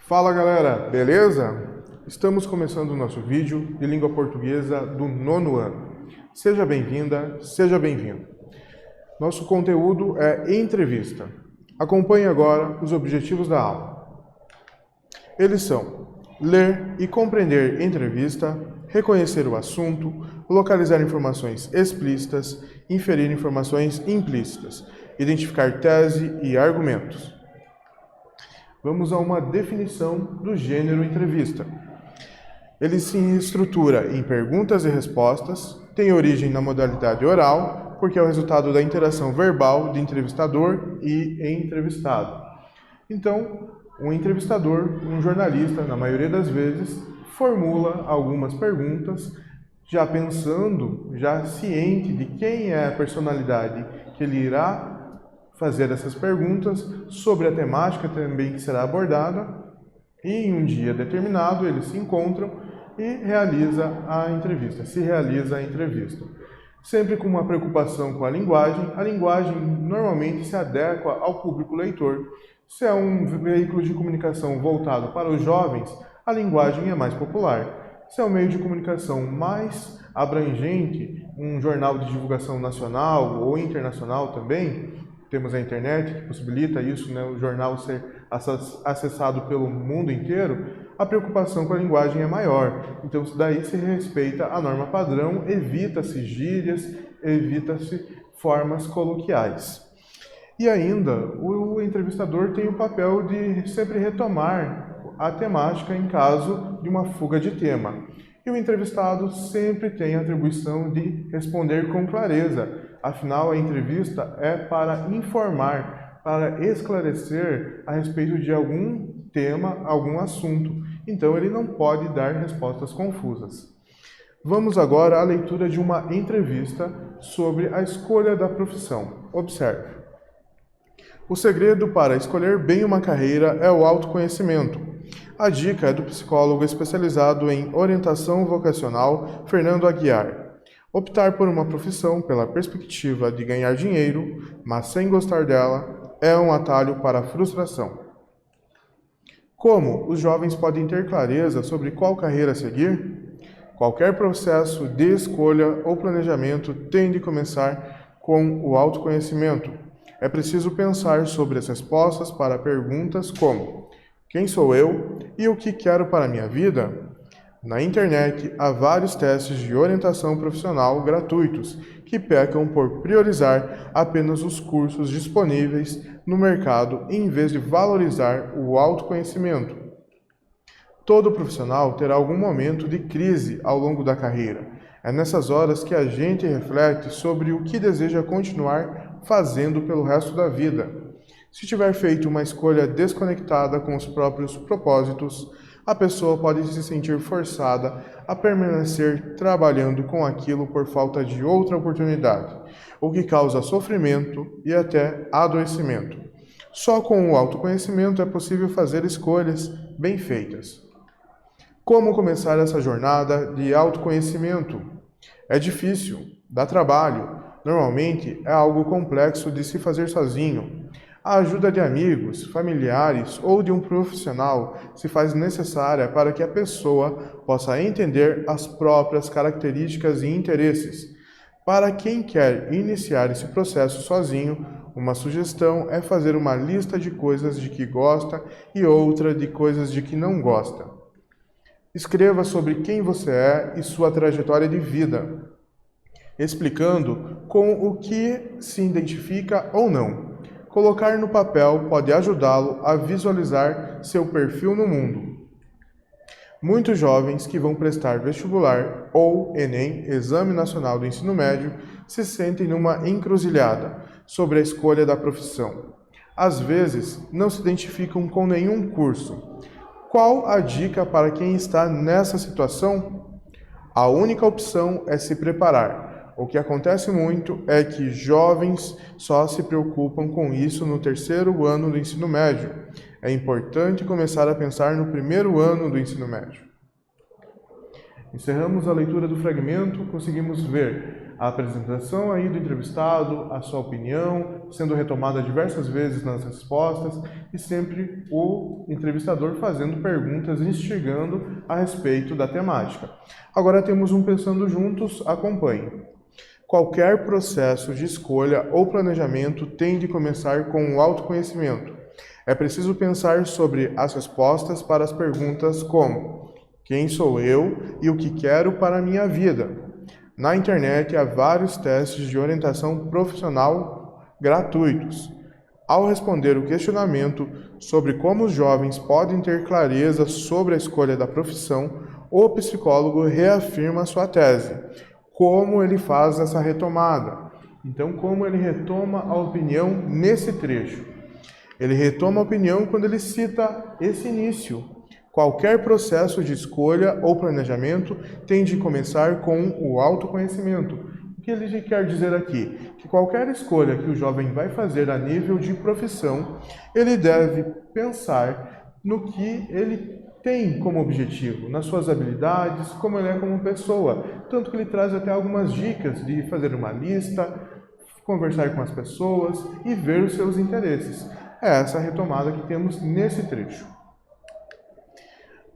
Fala galera, beleza? Estamos começando o nosso vídeo de língua portuguesa do 9º ano. Seja bem-vinda, seja bem-vindo. Nosso conteúdo é entrevista. Acompanhe agora os objetivos da aula. Eles são ler e compreender entrevista, reconhecer o assunto, localizar informações explícitas, inferir informações implícitas, identificar tese e argumentos. Vamos a uma definição do gênero entrevista. Ele se estrutura em perguntas e respostas, tem origem na modalidade oral, porque é o resultado da interação verbal de entrevistador e entrevistado. Então, um entrevistador, um jornalista, na maioria das vezes, formula algumas perguntas, já pensando, já ciente de quem é a personalidade que ele irá fazer essas perguntas, sobre a temática também que será abordada, e em um dia determinado eles se encontram e se realiza a entrevista. Sempre com uma preocupação com a linguagem normalmente se adequa ao público leitor. Se é um veículo de comunicação voltado para os jovens, a linguagem é mais popular. Se é um meio de comunicação mais abrangente, um jornal de divulgação nacional ou internacional também, temos a internet que possibilita isso, o jornal ser acessado pelo mundo inteiro, a preocupação com a linguagem é maior. Então, daí se respeita a norma padrão, evita-se gírias, evita-se formas coloquiais. E ainda, o entrevistador tem o papel de sempre retomar a temática em caso de uma fuga de tema. E o entrevistado sempre tem a atribuição de responder com clareza. Afinal, a entrevista é para informar, para esclarecer a respeito de algum tema, algum assunto. Então, ele não pode dar respostas confusas. Vamos agora à leitura de uma entrevista sobre a escolha da profissão. Observe. O segredo para escolher bem uma carreira é o autoconhecimento. A dica é do psicólogo especializado em orientação vocacional, Fernando Aguiar. Optar por uma profissão pela perspectiva de ganhar dinheiro, mas sem gostar dela, é um atalho para a frustração. Como os jovens podem ter clareza sobre qual carreira seguir? Qualquer processo de escolha ou planejamento tem de começar com o autoconhecimento. É preciso pensar sobre as respostas para perguntas como: quem sou eu e o que quero para a minha vida? Na internet, há vários testes de orientação profissional gratuitos que pecam por priorizar apenas os cursos disponíveis no mercado em vez de valorizar o autoconhecimento. Todo profissional terá algum momento de crise ao longo da carreira. É nessas horas que a gente reflete sobre o que deseja continuar fazendo pelo resto da vida. Se tiver feito uma escolha desconectada com os próprios propósitos, a pessoa pode se sentir forçada a permanecer trabalhando com aquilo por falta de outra oportunidade, o que causa sofrimento e até adoecimento. Só com o autoconhecimento é possível fazer escolhas bem feitas. Como começar essa jornada de autoconhecimento? É difícil, dá trabalho, normalmente é algo complexo de se fazer sozinho. A ajuda de amigos, familiares ou de um profissional se faz necessária para que a pessoa possa entender as próprias características e interesses. Para quem quer iniciar esse processo sozinho, uma sugestão é fazer uma lista de coisas de que gosta e outra de coisas de que não gosta. Escreva sobre quem você é e sua trajetória de vida, explicando com o que se identifica ou não. Colocar no papel pode ajudá-lo a visualizar seu perfil no mundo. Muitos jovens que vão prestar vestibular ou Enem, Exame Nacional do Ensino Médio, se sentem numa encruzilhada sobre a escolha da profissão. Às vezes, não se identificam com nenhum curso. Qual a dica para quem está nessa situação? A única opção é se preparar. O que acontece muito é que jovens só se preocupam com isso no 3º ano do ensino médio. É importante começar a pensar no 1º ano do ensino médio. Encerramos a leitura do fragmento, conseguimos ver a apresentação aí do entrevistado, a sua opinião, sendo retomada diversas vezes nas respostas e sempre o entrevistador fazendo perguntas, instigando a respeito da temática. Agora temos um Pensando Juntos, acompanhe. Qualquer processo de escolha ou planejamento tem de começar com o autoconhecimento. É preciso pensar sobre as respostas para as perguntas como: quem sou eu e o que quero para a minha vida? Na internet há vários testes de orientação profissional gratuitos. Ao responder o questionamento sobre como os jovens podem ter clareza sobre a escolha da profissão, o psicólogo reafirma sua tese. Como ele faz essa retomada? Então, como ele retoma a opinião nesse trecho? Ele retoma a opinião quando ele cita esse início. Qualquer processo de escolha ou planejamento tem de começar com o autoconhecimento. O que ele quer dizer aqui? Que qualquer escolha que o jovem vai fazer a nível de profissão, ele deve pensar no que ele tem como objetivo, nas suas habilidades, como ele é como pessoa. Tanto que ele traz até algumas dicas de fazer uma lista, conversar com as pessoas e ver os seus interesses. É essa retomada que temos nesse trecho.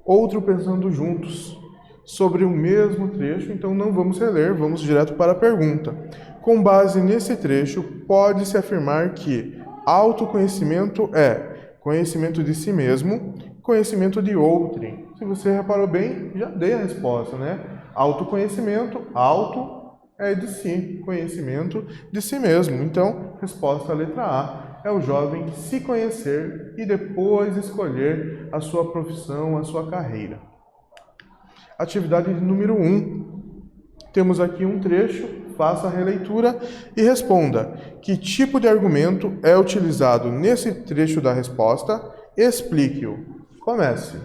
Outro Pensando Juntos, sobre o mesmo trecho, então não vamos reler, vamos direto para a pergunta. Com base nesse trecho, pode-se afirmar que autoconhecimento é conhecimento de si mesmo, conhecimento de outrem. Se você reparou bem, já dei a resposta, né? Autoconhecimento, auto é de si, conhecimento de si mesmo. Então, resposta letra A, é o jovem se conhecer e depois escolher a sua profissão, a sua carreira. Atividade número 1. Temos aqui um trecho, faça a releitura e responda: que tipo de argumento é utilizado nesse trecho da resposta? Explique-o. Comece.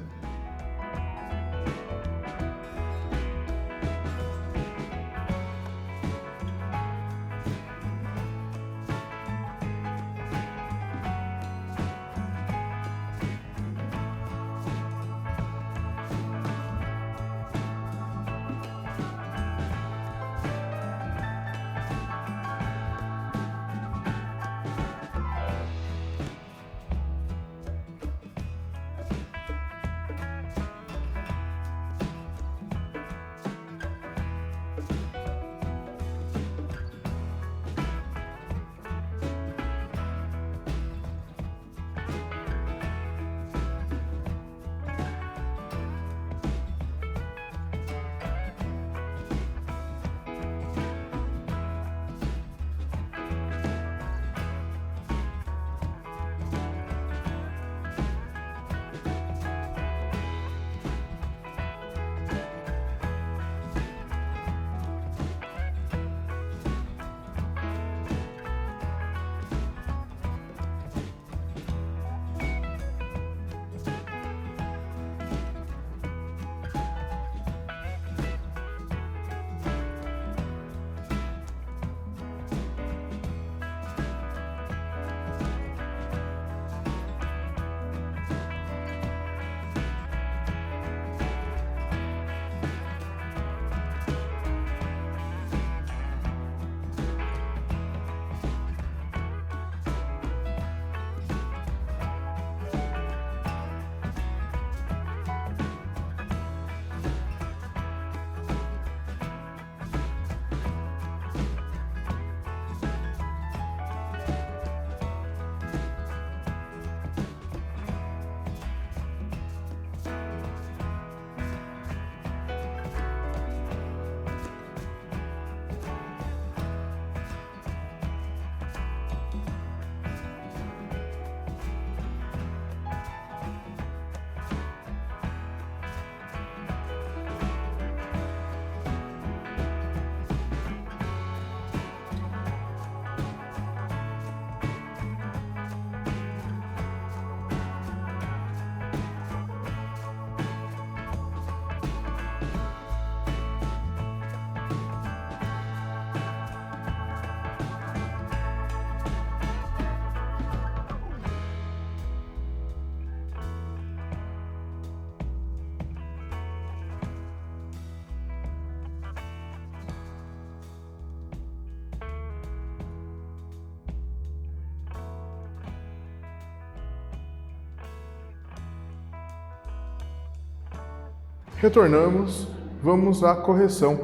Retornamos, vamos à correção.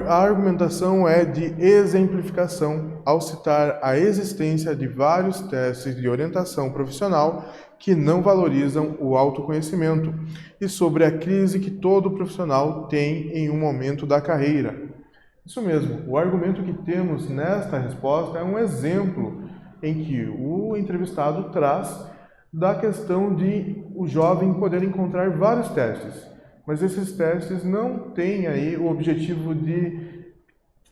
A argumentação é de exemplificação ao citar a existência de vários testes de orientação profissional que não valorizam o autoconhecimento e sobre a crise que todo profissional tem em um momento da carreira. Isso mesmo, o argumento que temos nesta resposta é um exemplo em que o entrevistado traz da questão de o jovem poder encontrar vários testes. Mas esses testes não têm aí o objetivo de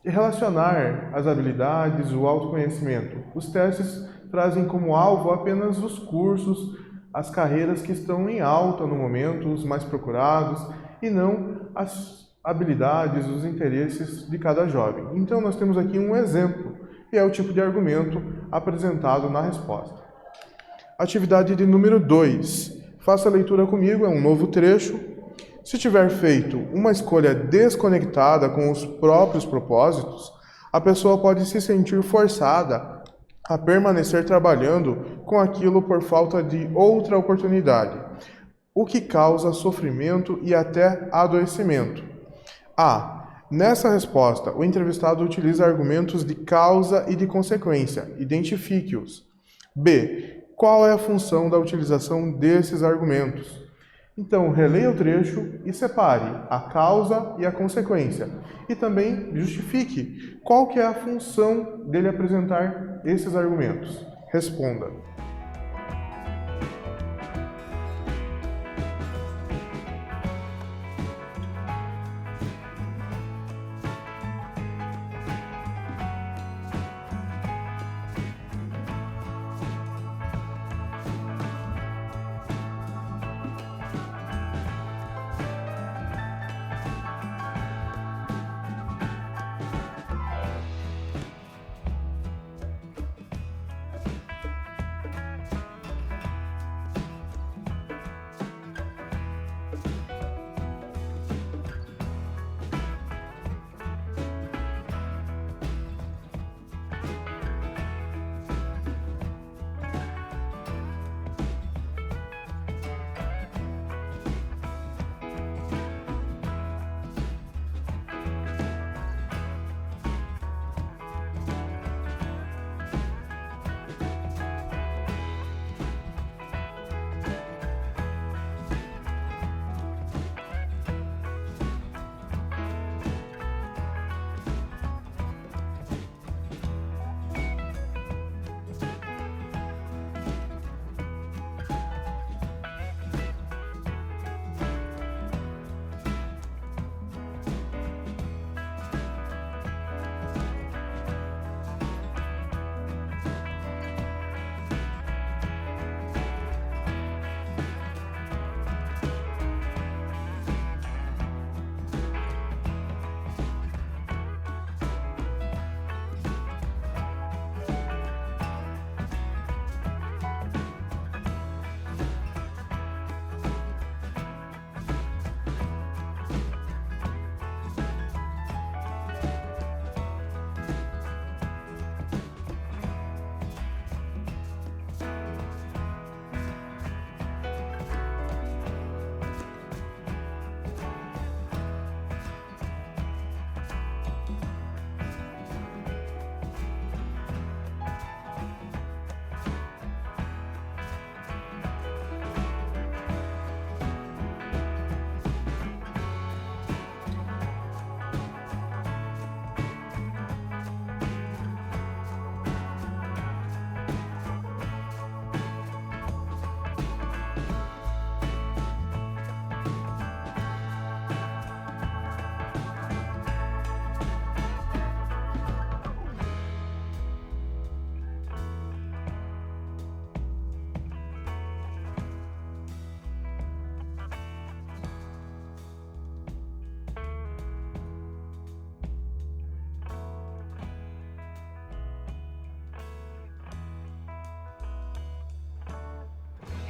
relacionar as habilidades, o autoconhecimento. Os testes trazem como alvo apenas os cursos, as carreiras que estão em alta no momento, os mais procurados, e não as habilidades, os interesses de cada jovem. Então nós temos aqui um exemplo, e é o tipo de argumento apresentado na resposta. Atividade de número 2. Faça a leitura comigo, é um novo trecho. Se tiver feito uma escolha desconectada com os próprios propósitos, a pessoa pode se sentir forçada a permanecer trabalhando com aquilo por falta de outra oportunidade, o que causa sofrimento e até adoecimento. Nessa resposta, o entrevistado utiliza argumentos de causa e de consequência. Identifique-os. B. Qual é a função da utilização desses argumentos? Então, releia o trecho e separe a causa e a consequência. E também justifique qual que é a função dele apresentar esses argumentos. Responda.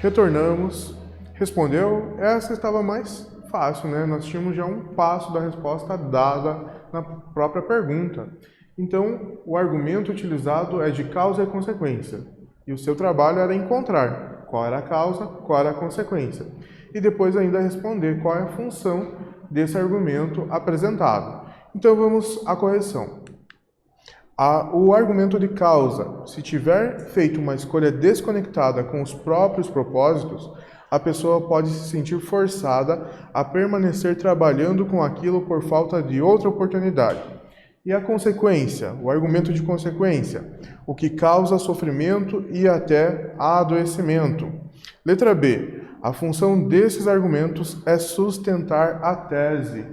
Retornamos. Respondeu? Essa estava mais fácil, né? Nós tínhamos já um passo da resposta dada na própria pergunta. Então, o argumento utilizado é de causa e consequência. E o seu trabalho era encontrar qual era a causa, qual era a consequência. e depois ainda responder qual é a função desse argumento apresentado. Então vamos à correção. O argumento de causa, se tiver feito uma escolha desconectada com os próprios propósitos, a pessoa pode se sentir forçada a permanecer trabalhando com aquilo por falta de outra oportunidade. E a consequência, o argumento de consequência, o que causa sofrimento e até adoecimento. Letra B, a função desses argumentos é sustentar a tese.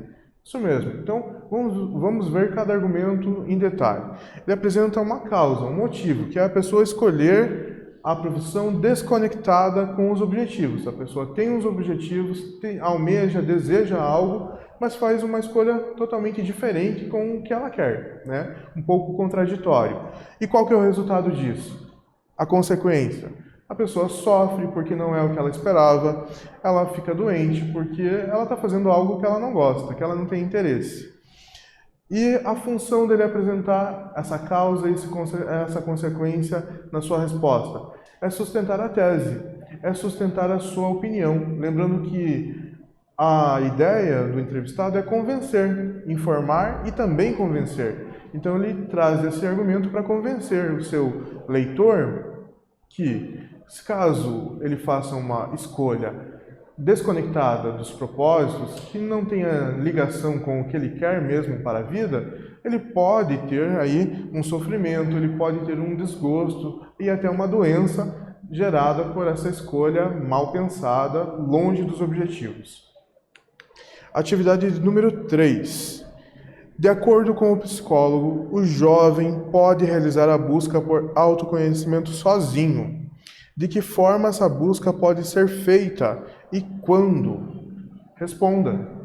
Isso mesmo. Então, vamos ver cada argumento em detalhe. Ele apresenta uma causa, um motivo, que é a pessoa escolher a profissão desconectada com os objetivos. A pessoa tem os objetivos, almeja, deseja algo, mas faz uma escolha totalmente diferente com o que ela quer, né? Um pouco contraditório. E qual que é o resultado disso? A consequência. A pessoa sofre porque não é o que ela esperava, ela fica doente porque ela está fazendo algo que ela não gosta, que ela não tem interesse. E a função dele é apresentar essa causa e essa consequência na sua resposta é sustentar a tese, é sustentar a sua opinião. Lembrando que a ideia do entrevistado é convencer, informar e também convencer. Então ele traz esse argumento para convencer o seu leitor que, caso ele faça uma escolha desconectada dos propósitos, que não tenha ligação com o que ele quer mesmo para a vida, ele pode ter aí um sofrimento, ele pode ter um desgosto e até uma doença gerada por essa escolha mal pensada, longe dos objetivos. Atividade número 3. De acordo com o psicólogo, o jovem pode realizar a busca por autoconhecimento sozinho. De que forma essa busca pode ser feita e quando? Responda.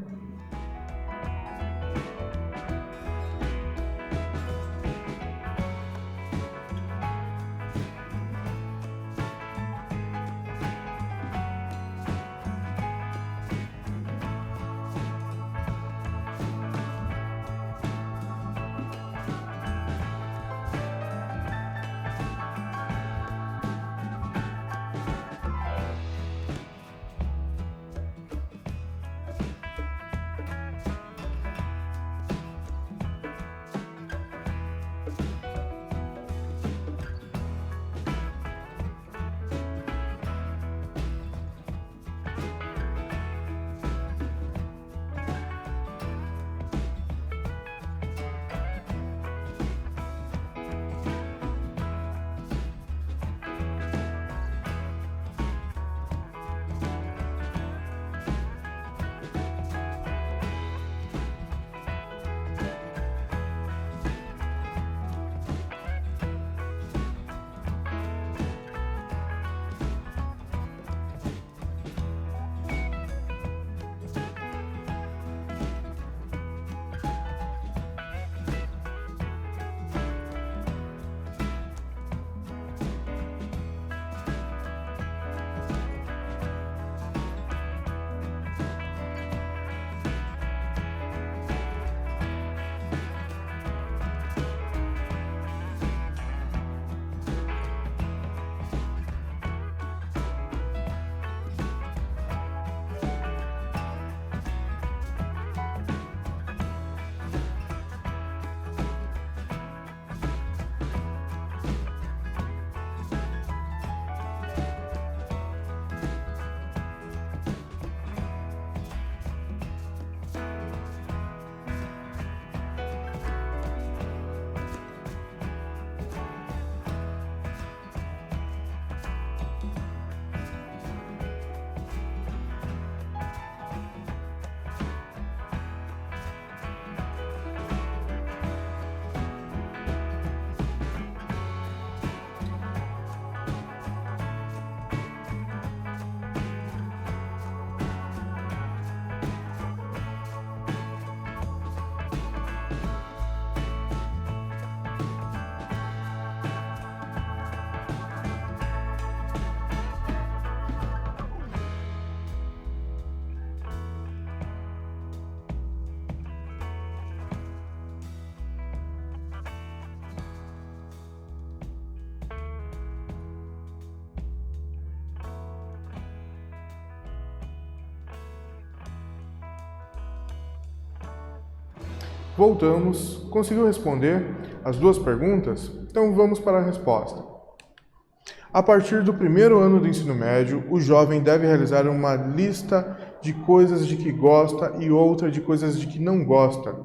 Voltamos. Conseguiu responder as duas perguntas? Então vamos para a resposta. A partir do primeiro ano do ensino médio, o jovem deve realizar uma lista de coisas de que gosta e outra de coisas de que não gosta.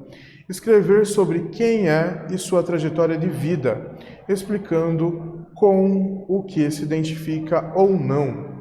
Escrever sobre quem é e sua trajetória de vida, explicando com o que se identifica ou não.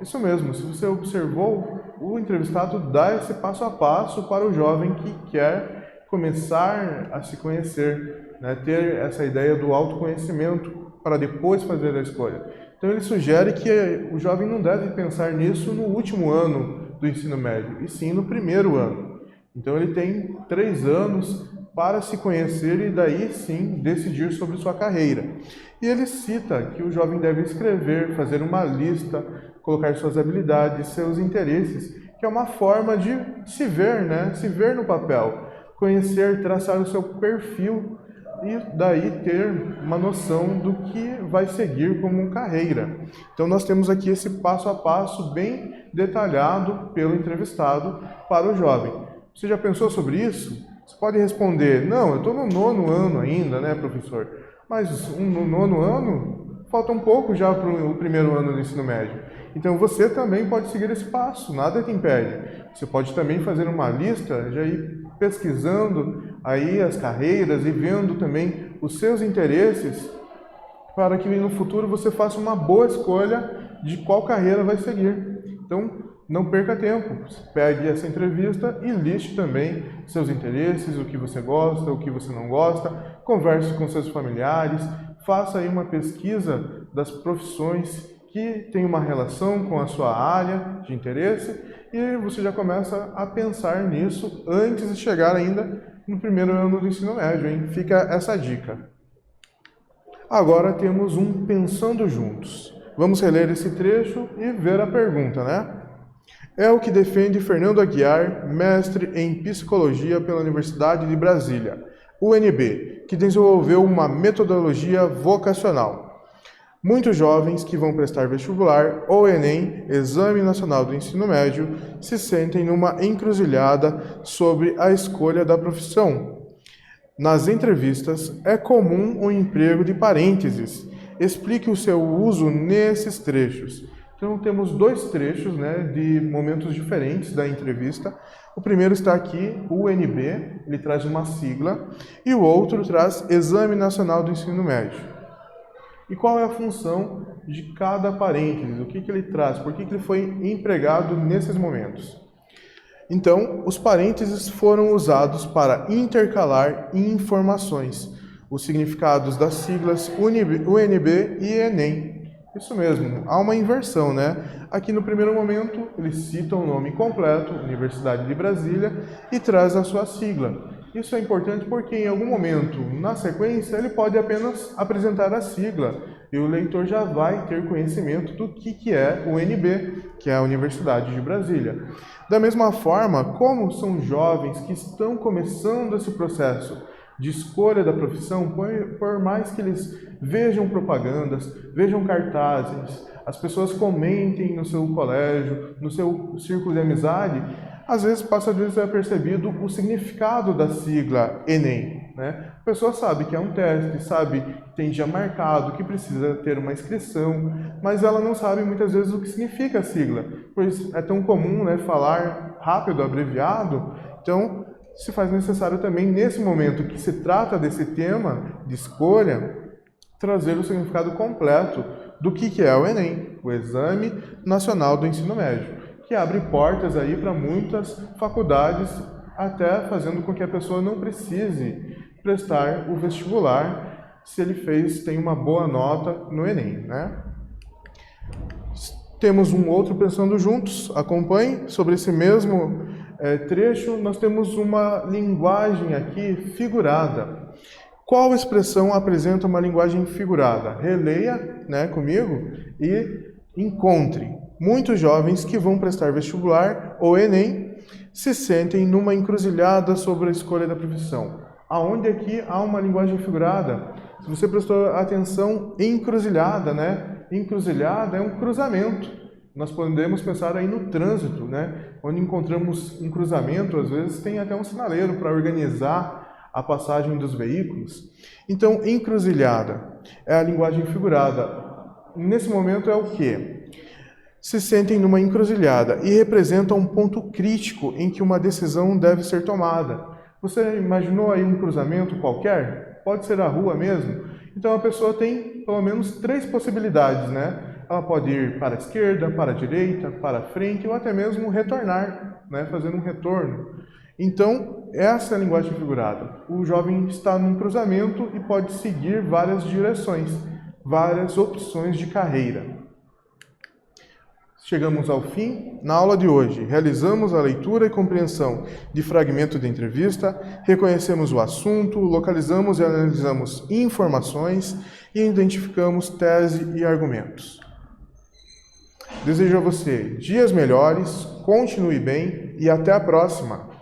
Isso mesmo, se você observou, o entrevistado dá esse passo a passo para o jovem que quer começar a se conhecer, né? Ter essa ideia do autoconhecimento para depois fazer a escolha. Então ele sugere que o jovem não deve pensar nisso no último ano do ensino médio, e sim no primeiro ano. Então ele tem 3 anos para se conhecer e daí sim decidir sobre sua carreira. E ele cita que o jovem deve escrever, fazer uma lista, colocar suas habilidades, seus interesses, que é uma forma de se ver, né? Se ver no papel, conhecer, traçar o seu perfil e daí ter uma noção do que vai seguir como carreira. Então nós temos aqui esse passo a passo bem detalhado pelo entrevistado para o jovem. Você já pensou sobre isso? Você pode responder, não, eu estou no 9º ano ainda, né, professor? Mas no 9º ano, falta um pouco já para o primeiro ano do ensino médio. Então você também pode seguir esse passo, nada te impede. Você pode também fazer uma lista, já ir pesquisando aí as carreiras e vendo também os seus interesses para que no futuro você faça uma boa escolha de qual carreira vai seguir. Então, não perca tempo, pegue essa entrevista e liste também seus interesses, o que você gosta, o que você não gosta, converse com seus familiares, faça aí uma pesquisa das profissões que tem uma relação com a sua área de interesse e você já começa a pensar nisso antes de chegar ainda no primeiro ano do ensino médio, hein? Fica essa dica. Agora temos um Pensando Juntos. Vamos reler esse trecho e ver a pergunta, né? É o que defende Fernando Aguiar, mestre em Psicologia pela Universidade de Brasília, UNB, que desenvolveu uma metodologia vocacional. Muitos jovens que vão prestar vestibular ou Enem, Exame Nacional do Ensino Médio, se sentem numa encruzilhada sobre a escolha da profissão. Nas entrevistas, é comum o emprego de parênteses. Explique o seu uso nesses trechos. Então, temos 2 trechos, né, de momentos diferentes da entrevista. O primeiro está aqui, o UNB, ele traz uma sigla, e o outro traz Exame Nacional do Ensino Médio. E qual é a função de cada parênteses? O que ele traz? Por que ele foi empregado nesses momentos? Então, os parênteses foram usados para intercalar informações, os significados das siglas UNB e Enem. Isso mesmo, há uma inversão, né? Aqui no primeiro momento, eles citam o nome completo, Universidade de Brasília, e traz a sua sigla. Isso é importante porque em algum momento, na sequência, ele pode apenas apresentar a sigla e o leitor já vai ter conhecimento do que é o UNB, que é a Universidade de Brasília. Da mesma forma, como são jovens que estão começando esse processo de escolha da profissão, por mais que eles vejam propagandas, vejam cartazes, as pessoas comentem no seu colégio, no seu círculo de amizade, às vezes passa desapercebido o significado da sigla Enem, né? A pessoa sabe que é um teste, sabe que tem dia marcado, que precisa ter uma inscrição, mas ela não sabe muitas vezes o que significa a sigla, pois é tão comum, né, falar rápido, abreviado. Então, se faz necessário também, nesse momento que se trata desse tema de escolha, trazer o significado completo do que é o Enem, o Exame Nacional do Ensino Médio, que abre portas aí para muitas faculdades, até fazendo com que a pessoa não precise prestar o vestibular se ele tem uma boa nota no Enem, né? Temos um outro Pensando Juntos, acompanhe, sobre esse mesmo trecho, nós temos uma linguagem aqui figurada. Qual expressão apresenta uma linguagem figurada? Releia, né, comigo e encontre. Muitos jovens que vão prestar vestibular ou Enem se sentem numa encruzilhada sobre a escolha da profissão. Aonde aqui há uma linguagem figurada? Se você prestou atenção, encruzilhada, né? Encruzilhada é um cruzamento. Nós podemos pensar aí no trânsito, né? Onde encontramos um cruzamento, às vezes tem até um sinaleiro para organizar a passagem dos veículos. Então, encruzilhada é a linguagem figurada. Nesse momento é o quê? Se sentem numa encruzilhada e representam um ponto crítico em que uma decisão deve ser tomada. Você imaginou aí um cruzamento qualquer? Pode ser a rua mesmo? Então a pessoa tem pelo menos 3 possibilidades, né? Ela pode ir para a esquerda, para a direita, para a frente ou até mesmo retornar, né? Fazer um retorno. Então, essa é a linguagem figurada. O jovem está num cruzamento e pode seguir várias direções, várias opções de carreira. Chegamos ao fim. Na aula de hoje, realizamos a leitura e compreensão de fragmento de entrevista, reconhecemos o assunto, localizamos e analisamos informações e identificamos tese e argumentos. Desejo a você dias melhores, continue bem e até a próxima!